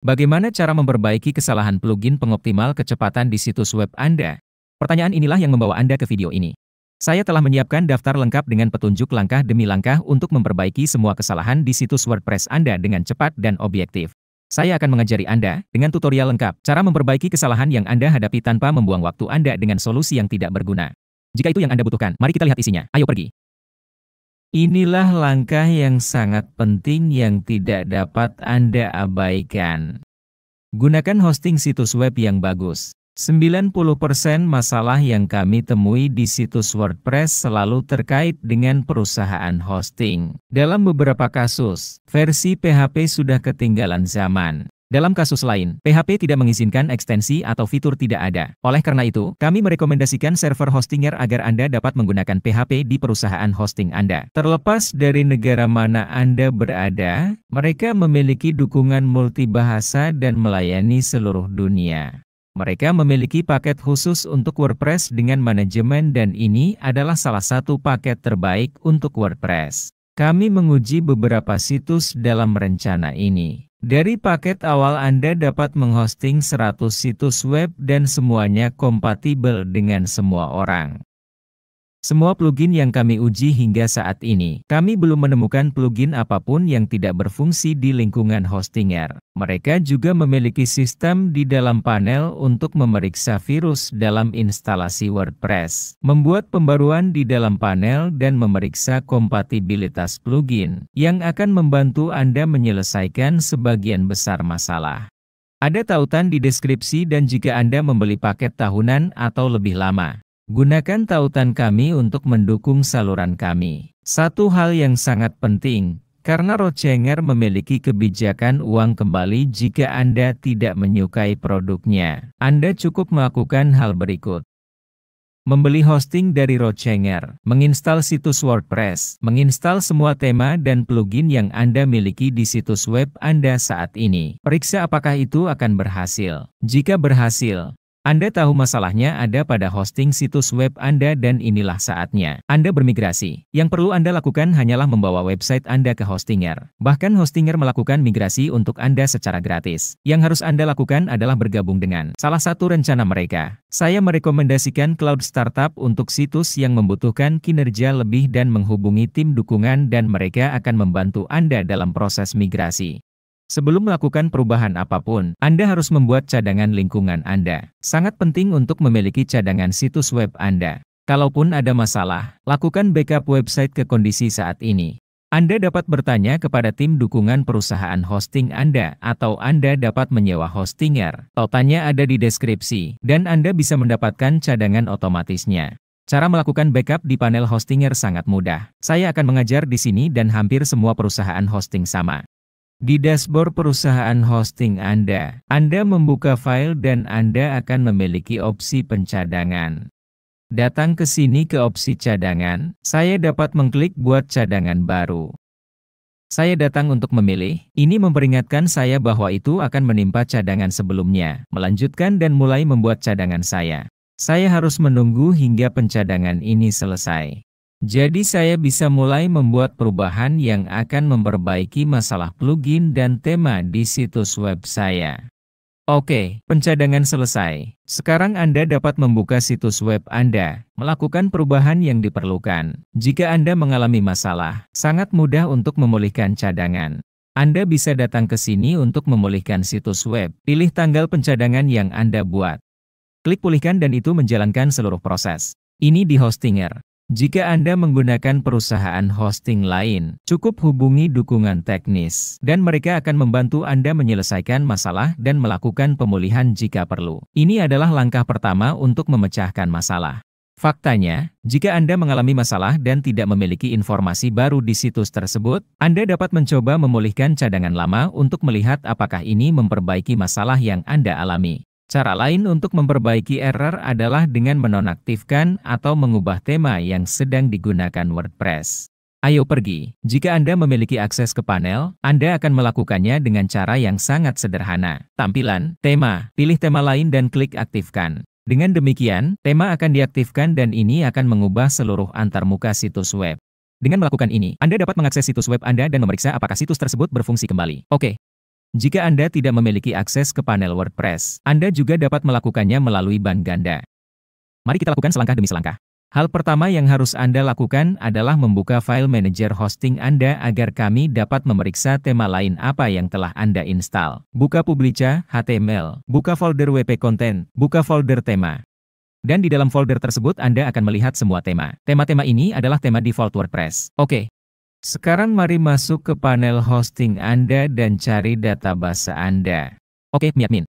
Bagaimana cara memperbaiki kesalahan plugin pengoptimal kecepatan di situs web Anda? Pertanyaan inilah yang membawa Anda ke video ini. Saya telah menyiapkan daftar lengkap dengan petunjuk langkah demi langkah untuk memperbaiki semua kesalahan di situs WordPress Anda dengan cepat dan objektif. Saya akan mengajari Anda dengan tutorial lengkap cara memperbaiki kesalahan yang Anda hadapi tanpa membuang waktu Anda dengan solusi yang tidak berguna. Jika itu yang Anda butuhkan, mari kita lihat isinya. Ayo pergi. Inilah langkah yang sangat penting yang tidak dapat Anda abaikan. Gunakan hosting situs web yang bagus. 90% masalah yang kami temui di situs WordPress selalu terkait dengan perusahaan hosting. Dalam beberapa kasus, versi PHP sudah ketinggalan zaman. Dalam kasus lain, PHP tidak mengizinkan ekstensi atau fitur tidak ada. Oleh karena itu, kami merekomendasikan server hostinger agar Anda dapat menggunakan PHP di perusahaan hosting Anda. Terlepas dari negara mana Anda berada, mereka memiliki dukungan multibahasa dan melayani seluruh dunia. Mereka memiliki paket khusus untuk WordPress dengan manajemen dan ini adalah salah satu paket terbaik untuk WordPress. Kami menguji beberapa situs dalam rencana ini. Dari paket awal Anda dapat menghosting 100 situs web dan semuanya kompatibel dengan semua orang. Semua plugin yang kami uji hingga saat ini, kami belum menemukan plugin apapun yang tidak berfungsi di lingkungan hostinger. Mereka juga memiliki sistem di dalam panel untuk memeriksa virus dalam instalasi WordPress, membuat pembaruan di dalam panel dan memeriksa kompatibilitas plugin, yang akan membantu Anda menyelesaikan sebagian besar masalah. Ada tautan di deskripsi dan jika Anda membeli paket tahunan atau lebih lama, gunakan tautan kami untuk mendukung saluran kami. Satu hal yang sangat penting, karena Roadchanger memiliki kebijakan uang kembali jika Anda tidak menyukai produknya. Anda cukup melakukan hal berikut. Membeli hosting dari Roadchanger, menginstal situs WordPress, menginstal semua tema dan plugin yang Anda miliki di situs web Anda saat ini. Periksa apakah itu akan berhasil. Jika berhasil, Anda tahu masalahnya ada pada hosting situs web Anda dan inilah saatnya Anda bermigrasi. Yang perlu Anda lakukan hanyalah membawa website Anda ke hostinger. Bahkan hostinger melakukan migrasi untuk Anda secara gratis. Yang harus Anda lakukan adalah bergabung dengan salah satu rencana mereka. Saya merekomendasikan Cloud Startup untuk situs yang membutuhkan kinerja lebih dan menghubungi tim dukungan dan mereka akan membantu Anda dalam proses migrasi. Sebelum melakukan perubahan apapun, Anda harus membuat cadangan lingkungan Anda. Sangat penting untuk memiliki cadangan situs web Anda. Kalaupun ada masalah, lakukan backup website ke kondisi saat ini. Anda dapat bertanya kepada tim dukungan perusahaan hosting Anda atau Anda dapat menyewa hostinger. Tautannya ada di deskripsi, dan Anda bisa mendapatkan cadangan otomatisnya. Cara melakukan backup di panel hostinger sangat mudah. Saya akan mengajar di sini dan hampir semua perusahaan hosting sama. Di dashboard perusahaan hosting Anda membuka file dan Anda akan memiliki opsi pencadangan. Datang ke sini ke opsi cadangan, saya dapat mengklik buat cadangan baru. Saya datang untuk memilih, ini memperingatkan saya bahwa itu akan menimpa cadangan sebelumnya. Melanjutkan dan mulai membuat cadangan saya. Saya harus menunggu hingga pencadangan ini selesai. Jadi saya bisa mulai membuat perubahan yang akan memperbaiki masalah plugin dan tema di situs web saya. Oke, pencadangan selesai. Sekarang Anda dapat membuka situs web Anda, melakukan perubahan yang diperlukan. Jika Anda mengalami masalah, sangat mudah untuk memulihkan cadangan. Anda bisa datang ke sini untuk memulihkan situs web. Pilih tanggal pencadangan yang Anda buat. Klik pulihkan dan itu menjalankan seluruh proses. Ini di hostinger. Jika Anda menggunakan perusahaan hosting lain, cukup hubungi dukungan teknis, dan mereka akan membantu Anda menyelesaikan masalah dan melakukan pemulihan jika perlu. Ini adalah langkah pertama untuk memecahkan masalah. Faktanya, jika Anda mengalami masalah dan tidak memiliki informasi baru di situs tersebut, Anda dapat mencoba memulihkan cadangan lama untuk melihat apakah ini memperbaiki masalah yang Anda alami. Cara lain untuk memperbaiki error adalah dengan menonaktifkan atau mengubah tema yang sedang digunakan WordPress. Ayo pergi. Jika Anda memiliki akses ke panel, Anda akan melakukannya dengan cara yang sangat sederhana. Tampilan, tema, pilih tema lain dan klik aktifkan. Dengan demikian, tema akan diaktifkan dan ini akan mengubah seluruh antarmuka situs web. Dengan melakukan ini, Anda dapat mengakses situs web Anda dan memeriksa apakah situs tersebut berfungsi kembali. Oke. Jika Anda tidak memiliki akses ke panel WordPress, Anda juga dapat melakukannya melalui ban ganda. Mari kita lakukan selangkah demi selangkah. Hal pertama yang harus Anda lakukan adalah membuka file manager hosting Anda agar kami dapat memeriksa tema lain apa yang telah Anda install. Buka Publica, HTML, buka folder WP Content, buka folder tema. Dan di dalam folder tersebut Anda akan melihat semua tema. Tema-tema ini adalah tema default WordPress. Oke. Sekarang mari masuk ke panel hosting Anda dan cari database Anda. Oke, MyAdmin.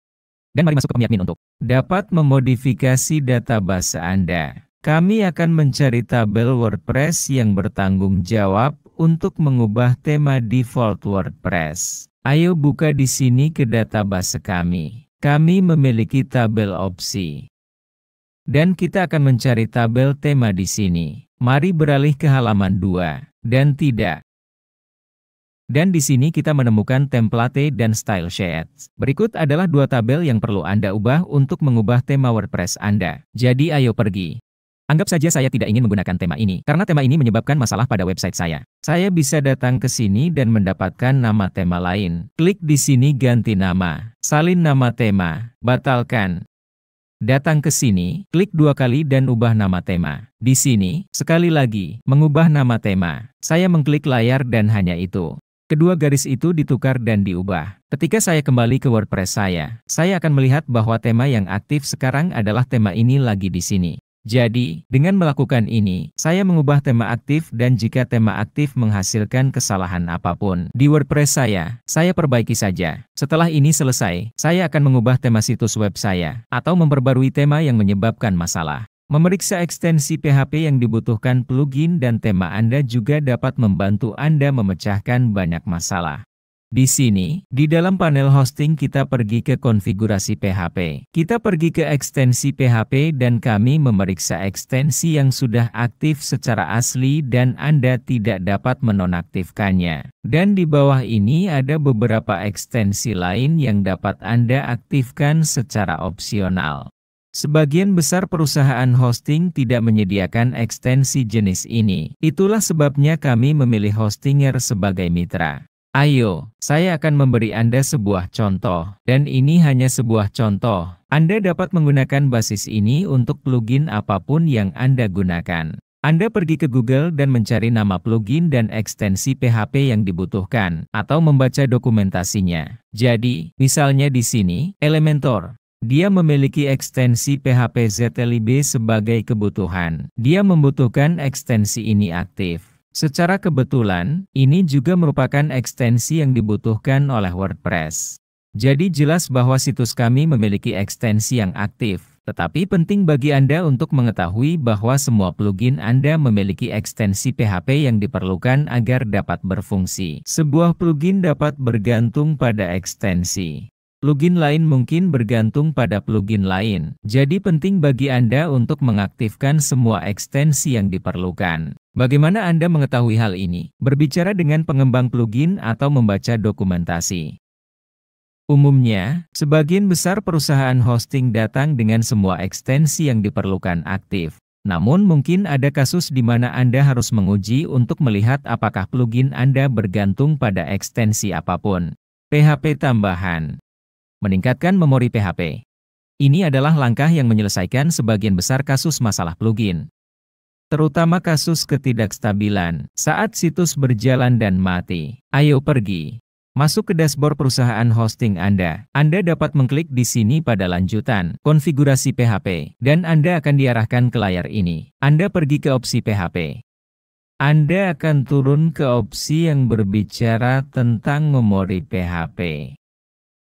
Dan mari masuk ke MyAdmin untuk dapat memodifikasi database Anda. Kami akan mencari tabel WordPress yang bertanggung jawab untuk mengubah tema default WordPress. Ayo buka di sini ke database kami. Kami memiliki tabel opsi. Dan kita akan mencari tabel tema di sini. Mari beralih ke halaman 2. Dan tidak. Dan di sini kita menemukan template dan style sheets. Berikut adalah dua tabel yang perlu Anda ubah untuk mengubah tema WordPress Anda. Jadi ayo pergi. Anggap saja saya tidak ingin menggunakan tema ini, karena tema ini menyebabkan masalah pada website saya. Saya bisa datang ke sini dan mendapatkan nama tema lain. Klik di sini ganti nama, salin nama tema, batalkan. Datang ke sini, klik 2 kali dan ubah nama tema. Di sini, sekali lagi, mengubah nama tema. Saya mengklik layar dan hanya itu. Kedua garis itu ditukar dan diubah. Ketika saya kembali ke WordPress saya akan melihat bahwa tema yang aktif sekarang adalah tema ini lagi di sini. Jadi, dengan melakukan ini, saya mengubah tema aktif dan jika tema aktif menghasilkan kesalahan apapun di WordPress saya perbaiki saja. Setelah ini selesai, saya akan mengubah tema situs web saya atau memperbarui tema yang menyebabkan masalah. Memeriksa ekstensi PHP yang dibutuhkan plugin dan tema Anda juga dapat membantu Anda memecahkan banyak masalah. Di sini, di dalam panel hosting kita pergi ke konfigurasi PHP. Kita pergi ke ekstensi PHP dan kami memeriksa ekstensi yang sudah aktif secara asli dan Anda tidak dapat menonaktifkannya. Dan di bawah ini ada beberapa ekstensi lain yang dapat Anda aktifkan secara opsional. Sebagian besar perusahaan hosting tidak menyediakan ekstensi jenis ini. Itulah sebabnya kami memilih Hostinger sebagai mitra. Ayo, saya akan memberi Anda sebuah contoh, dan ini hanya sebuah contoh. Anda dapat menggunakan basis ini untuk plugin apapun yang Anda gunakan. Anda pergi ke Google dan mencari nama plugin dan ekstensi PHP yang dibutuhkan, atau membaca dokumentasinya. Jadi, misalnya di sini, Elementor. Dia memiliki ekstensi PHP ZLib sebagai kebutuhan. Dia membutuhkan ekstensi ini aktif. Secara kebetulan, ini juga merupakan ekstensi yang dibutuhkan oleh WordPress. Jadi jelas bahwa situs kami memiliki ekstensi yang aktif. Tetapi penting bagi Anda untuk mengetahui bahwa semua plugin Anda memiliki ekstensi PHP yang diperlukan agar dapat berfungsi. Sebuah plugin dapat bergantung pada ekstensi. Plugin lain mungkin bergantung pada plugin lain. Jadi penting bagi Anda untuk mengaktifkan semua ekstensi yang diperlukan. Bagaimana Anda mengetahui hal ini? Berbicara dengan pengembang plugin atau membaca dokumentasi. Umumnya, sebagian besar perusahaan hosting datang dengan semua ekstensi yang diperlukan aktif. Namun mungkin ada kasus di mana Anda harus menguji untuk melihat apakah plugin Anda bergantung pada ekstensi apapun. PHP tambahan. Meningkatkan memori PHP. Ini adalah langkah yang menyelesaikan sebagian besar kasus masalah plugin. Terutama kasus ketidakstabilan saat situs berjalan dan mati. Ayo pergi. Masuk ke dashboard perusahaan hosting Anda. Anda dapat mengklik di sini pada lanjutan, konfigurasi PHP, dan Anda akan diarahkan ke layar ini. Anda pergi ke opsi PHP. Anda akan turun ke opsi yang berbicara tentang memori PHP.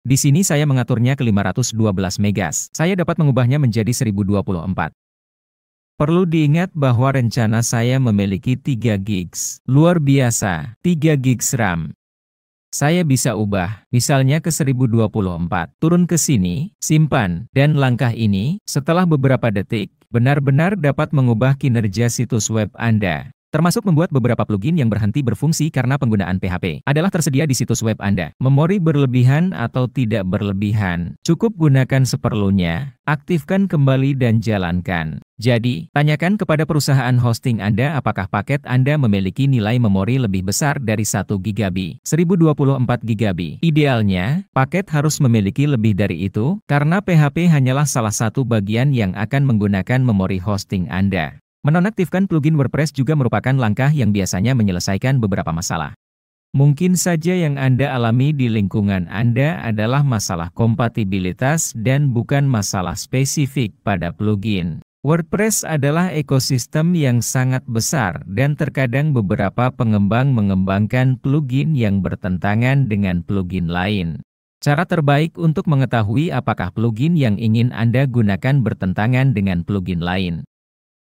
Di sini saya mengaturnya ke 512 megas. Saya dapat mengubahnya menjadi 1024. Perlu diingat bahwa rencana saya memiliki 3 gigs. Luar biasa, 3 gigs RAM. Saya bisa ubah, misalnya ke 1024. Turun ke sini, simpan, dan langkah ini, setelah beberapa detik, benar-benar dapat mengubah kinerja situs web Anda. Termasuk membuat beberapa plugin yang berhenti berfungsi karena penggunaan PHP, adalah tersedia di situs web Anda. Memori berlebihan atau tidak berlebihan, cukup gunakan seperlunya, aktifkan kembali dan jalankan. Jadi, tanyakan kepada perusahaan hosting Anda apakah paket Anda memiliki nilai memori lebih besar dari 1 GB, 1024 GB. Idealnya, paket harus memiliki lebih dari itu, karena PHP hanyalah salah satu bagian yang akan menggunakan memori hosting Anda. Menonaktifkan plugin WordPress juga merupakan langkah yang biasanya menyelesaikan beberapa masalah. Mungkin saja yang Anda alami di lingkungan Anda adalah masalah kompatibilitas dan bukan masalah spesifik pada plugin. WordPress adalah ekosistem yang sangat besar dan terkadang beberapa pengembang mengembangkan plugin yang bertentangan dengan plugin lain. Cara terbaik untuk mengetahui apakah plugin yang ingin Anda gunakan bertentangan dengan plugin lain.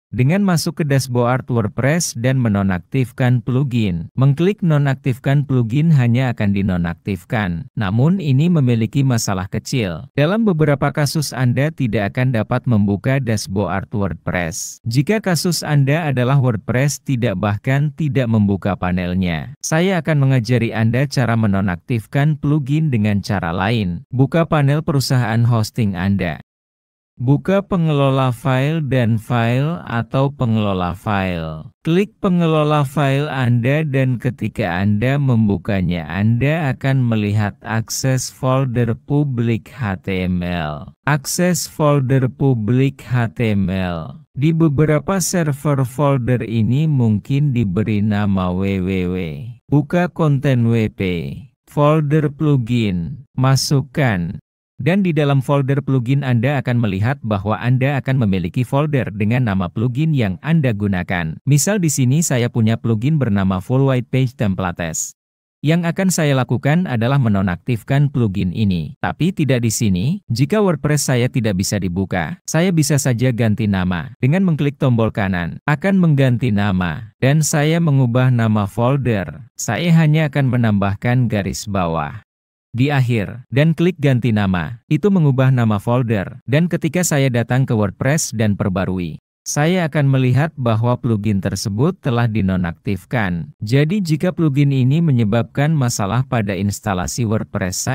Dengan masuk ke dashboard WordPress dan menonaktifkan plugin, mengklik nonaktifkan plugin hanya akan dinonaktifkan. Namun ini memiliki masalah kecil. Dalam beberapa kasus Anda tidak akan dapat membuka dashboard WordPress. Jika kasus Anda adalah WordPress bahkan tidak membuka panelnya. Saya akan mengajari Anda cara menonaktifkan plugin dengan cara lain. Buka panel perusahaan hosting Anda. Buka pengelola file dan file atau pengelola file. Klik pengelola file Anda dan ketika Anda membukanya Anda akan melihat akses folder publik HTML. Akses folder publik HTML. Di beberapa server folder ini mungkin diberi nama www. Buka konten WP. Folder plugin. Masukkan. Dan di dalam folder plugin Anda akan melihat bahwa Anda akan memiliki folder dengan nama plugin yang Anda gunakan. Misal di sini saya punya plugin bernama Full White Page Templates. Yang akan saya lakukan adalah menonaktifkan plugin ini. Tapi tidak di sini. Jika WordPress saya tidak bisa dibuka, saya bisa saja ganti nama. Dengan mengklik tombol kanan, akan mengganti nama. Dan saya mengubah nama folder. Saya hanya akan menambahkan garis bawah di akhir, dan klik ganti nama. Itu mengubah nama folder, dan ketika saya datang ke WordPress dan perbarui, saya akan melihat bahwa plugin tersebut telah dinonaktifkan. Jadi jika plugin ini menyebabkan masalah pada instalasi WordPress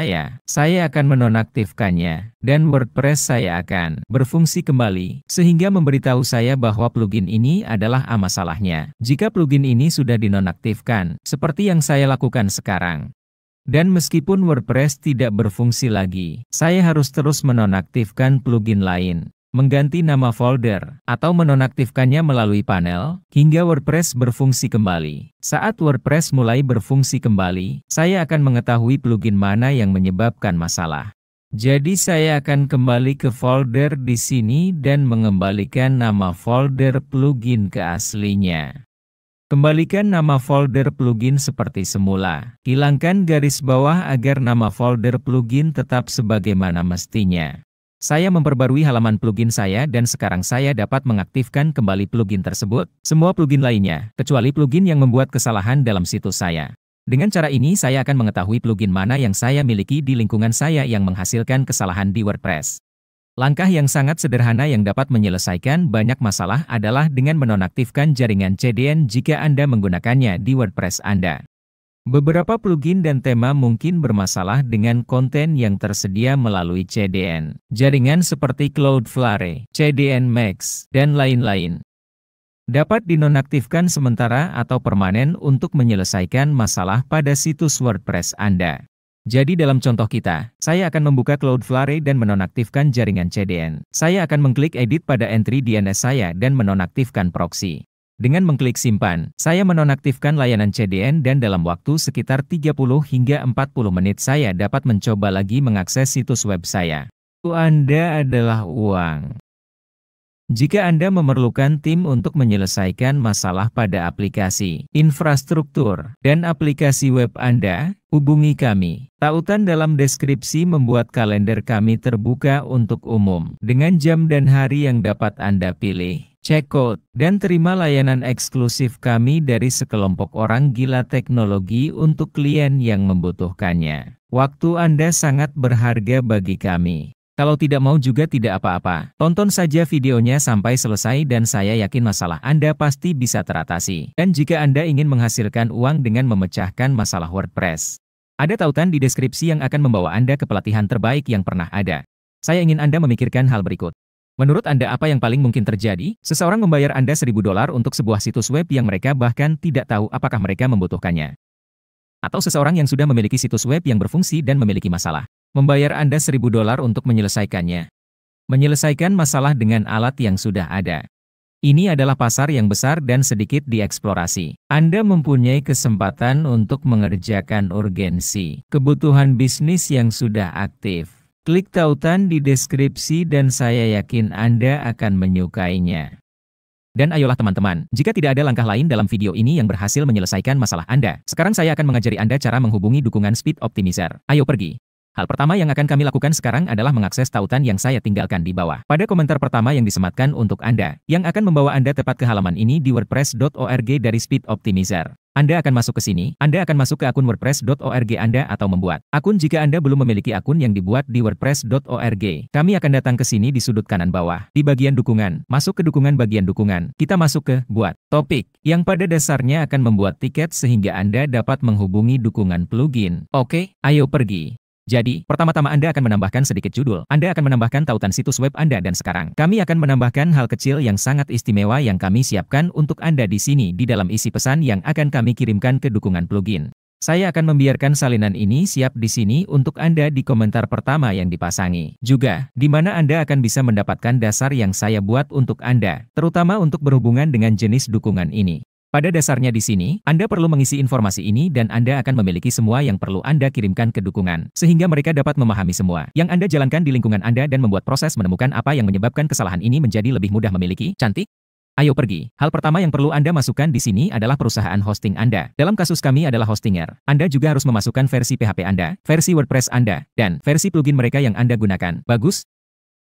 saya akan menonaktifkannya, dan WordPress saya akan berfungsi kembali, sehingga memberitahu saya bahwa plugin ini adalah masalahnya. Jika plugin ini sudah dinonaktifkan, seperti yang saya lakukan sekarang. Dan meskipun WordPress tidak berfungsi lagi, saya harus terus menonaktifkan plugin lain, mengganti nama folder, atau menonaktifkannya melalui panel, hingga WordPress berfungsi kembali. Saat WordPress mulai berfungsi kembali, saya akan mengetahui plugin mana yang menyebabkan masalah. Jadi saya akan kembali ke folder di sini dan mengembalikan nama folder plugin ke aslinya. Kembalikan nama folder plugin seperti semula. Hilangkan garis bawah agar nama folder plugin tetap sebagaimana mestinya. Saya memperbarui halaman plugin saya dan sekarang saya dapat mengaktifkan kembali plugin tersebut. Semua plugin lainnya, kecuali plugin yang membuat kesalahan dalam situs saya. Dengan cara ini saya akan mengetahui plugin mana yang saya miliki di lingkungan saya yang menghasilkan kesalahan di WordPress. Langkah yang sangat sederhana yang dapat menyelesaikan banyak masalah adalah dengan menonaktifkan jaringan CDN jika Anda menggunakannya di WordPress Anda. Beberapa plugin dan tema mungkin bermasalah dengan konten yang tersedia melalui CDN. Jaringan seperti Cloudflare, CDN Max, dan lain-lain. Dapat dinonaktifkan sementara atau permanen untuk menyelesaikan masalah pada situs WordPress Anda. Jadi dalam contoh kita, saya akan membuka Cloudflare dan menonaktifkan jaringan CDN. Saya akan mengklik edit pada entry DNS saya dan menonaktifkan proxy. Dengan mengklik simpan, saya menonaktifkan layanan CDN dan dalam waktu sekitar 30 hingga 40 menit saya dapat mencoba lagi mengakses situs web saya. Anda adalah uang. Jika Anda memerlukan tim untuk menyelesaikan masalah pada aplikasi, infrastruktur, dan aplikasi web Anda, hubungi kami. Tautan dalam deskripsi membuat kalender kami terbuka untuk umum, dengan jam dan hari yang dapat Anda pilih. Cek code, dan terima layanan eksklusif kami dari sekelompok orang gila teknologi untuk klien yang membutuhkannya. Waktu Anda sangat berharga bagi kami. Kalau tidak mau juga tidak apa-apa. Tonton saja videonya sampai selesai dan saya yakin masalah Anda pasti bisa teratasi. Dan jika Anda ingin menghasilkan uang dengan memecahkan masalah WordPress, ada tautan di deskripsi yang akan membawa Anda ke pelatihan terbaik yang pernah ada. Saya ingin Anda memikirkan hal berikut. Menurut Anda apa yang paling mungkin terjadi? Seseorang membayar Anda $1.000 untuk sebuah situs web yang mereka bahkan tidak tahu apakah mereka membutuhkannya. Atau seseorang yang sudah memiliki situs web yang berfungsi dan memiliki masalah, membayar Anda $1.000 untuk menyelesaikannya. Menyelesaikan masalah dengan alat yang sudah ada. Ini adalah pasar yang besar dan sedikit dieksplorasi. Anda mempunyai kesempatan untuk mengerjakan urgensi, kebutuhan bisnis yang sudah aktif. Klik tautan di deskripsi dan saya yakin Anda akan menyukainya. Dan ayolah teman-teman, jika tidak ada langkah lain dalam video ini yang berhasil menyelesaikan masalah Anda, sekarang saya akan mengajari Anda cara menghubungi dukungan Speed Optimizer. Ayo pergi. Hal pertama yang akan kami lakukan sekarang adalah mengakses tautan yang saya tinggalkan di bawah. Pada komentar pertama yang disematkan untuk Anda, yang akan membawa Anda tepat ke halaman ini di wordpress.org dari Speed Optimizer. Anda akan masuk ke sini, Anda akan masuk ke akun wordpress.org Anda atau membuat akun jika Anda belum memiliki akun yang dibuat di wordpress.org. Kami akan datang ke sini di sudut kanan bawah, di bagian dukungan, masuk ke dukungan bagian dukungan. Kita masuk ke buat topik, yang pada dasarnya akan membuat tiket sehingga Anda dapat menghubungi dukungan plugin. Oke, ayo pergi. Jadi, pertama-tama Anda akan menambahkan sedikit judul, Anda akan menambahkan tautan situs web Anda dan sekarang, kami akan menambahkan hal kecil yang sangat istimewa yang kami siapkan untuk Anda di sini di dalam isi pesan yang akan kami kirimkan ke dukungan plugin. Saya akan membiarkan salinan ini siap di sini untuk Anda di komentar pertama yang dipasangi. Juga, di mana Anda akan bisa mendapatkan dasar yang saya buat untuk Anda, terutama untuk berhubungan dengan jenis dukungan ini. Pada dasarnya di sini, Anda perlu mengisi informasi ini dan Anda akan memiliki semua yang perlu Anda kirimkan ke dukungan, sehingga mereka dapat memahami semua yang Anda jalankan di lingkungan Anda dan membuat proses menemukan apa yang menyebabkan kesalahan ini menjadi lebih mudah memiliki. Cantik? Ayo pergi. Hal pertama yang perlu Anda masukkan di sini adalah perusahaan hosting Anda. Dalam kasus kami adalah Hostinger. Anda juga harus memasukkan versi PHP Anda, versi WordPress Anda, dan versi plugin mereka yang Anda gunakan. Bagus?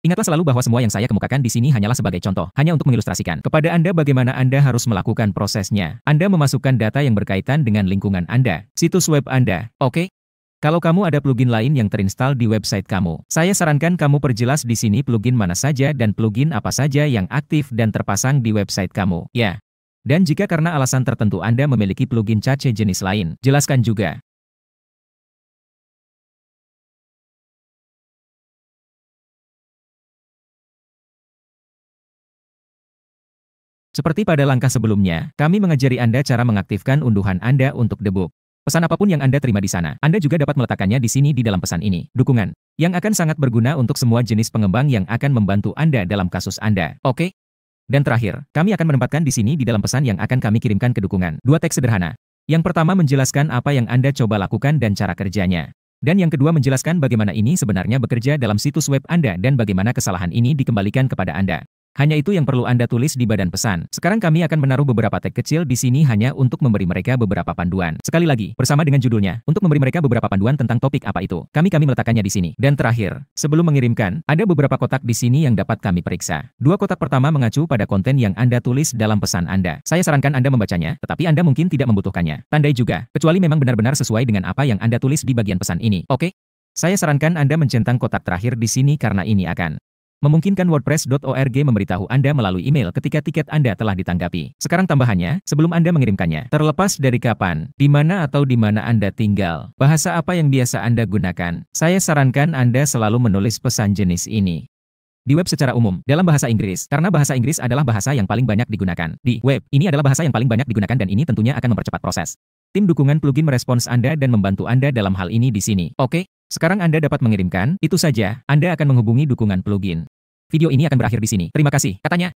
Ingatlah selalu bahwa semua yang saya kemukakan di sini hanyalah sebagai contoh, hanya untuk mengilustrasikan kepada Anda bagaimana Anda harus melakukan prosesnya. Anda memasukkan data yang berkaitan dengan lingkungan Anda, situs web Anda, oke? Kalau kamu ada plugin lain yang terinstal di website kamu, saya sarankan kamu perjelas di sini plugin mana saja dan plugin apa saja yang aktif dan terpasang di website kamu, ya. Dan jika karena alasan tertentu Anda memiliki plugin cache jenis lain, jelaskan juga. Seperti pada langkah sebelumnya, kami mengajari Anda cara mengaktifkan unduhan Anda untuk debug. Pesan apapun yang Anda terima di sana, Anda juga dapat meletakkannya di sini di dalam pesan ini. Dukungan, yang akan sangat berguna untuk semua jenis pengembang yang akan membantu Anda dalam kasus Anda. Oke? Dan terakhir, kami akan menempatkan di sini di dalam pesan yang akan kami kirimkan ke dukungan. 2 teks sederhana. Yang pertama menjelaskan apa yang Anda coba lakukan dan cara kerjanya. Dan yang kedua menjelaskan bagaimana ini sebenarnya bekerja dalam situs web Anda dan bagaimana kesalahan ini dikembalikan kepada Anda. Hanya itu yang perlu Anda tulis di badan pesan. Sekarang kami akan menaruh beberapa tag kecil di sini hanya untuk memberi mereka beberapa panduan. Sekali lagi, bersama dengan judulnya, untuk memberi mereka beberapa panduan tentang topik apa itu. Kami meletakkannya di sini. Dan terakhir, sebelum mengirimkan, ada beberapa kotak di sini yang dapat kami periksa. 2 kotak pertama mengacu pada konten yang Anda tulis dalam pesan Anda. Saya sarankan Anda membacanya, tetapi Anda mungkin tidak membutuhkannya. Tandai juga, kecuali memang benar-benar sesuai dengan apa yang Anda tulis di bagian pesan ini. Oke? Saya sarankan Anda mencentang kotak terakhir di sini karena ini akan memungkinkan wordpress.org memberitahu Anda melalui email ketika tiket Anda telah ditanggapi. Sekarang tambahannya, sebelum Anda mengirimkannya, terlepas dari kapan, di mana atau di mana Anda tinggal, bahasa apa yang biasa Anda gunakan, saya sarankan Anda selalu menulis pesan jenis ini di web secara umum, dalam bahasa Inggris, karena bahasa Inggris adalah bahasa yang paling banyak digunakan. Di web, ini adalah bahasa yang paling banyak digunakan dan ini tentunya akan mempercepat proses. Tim dukungan plugin merespons Anda dan membantu Anda dalam hal ini di sini. Oke? Sekarang Anda dapat mengirimkan, itu saja, Anda akan menghubungi dukungan plugin. Video ini akan berakhir di sini. Terima kasih, katanya.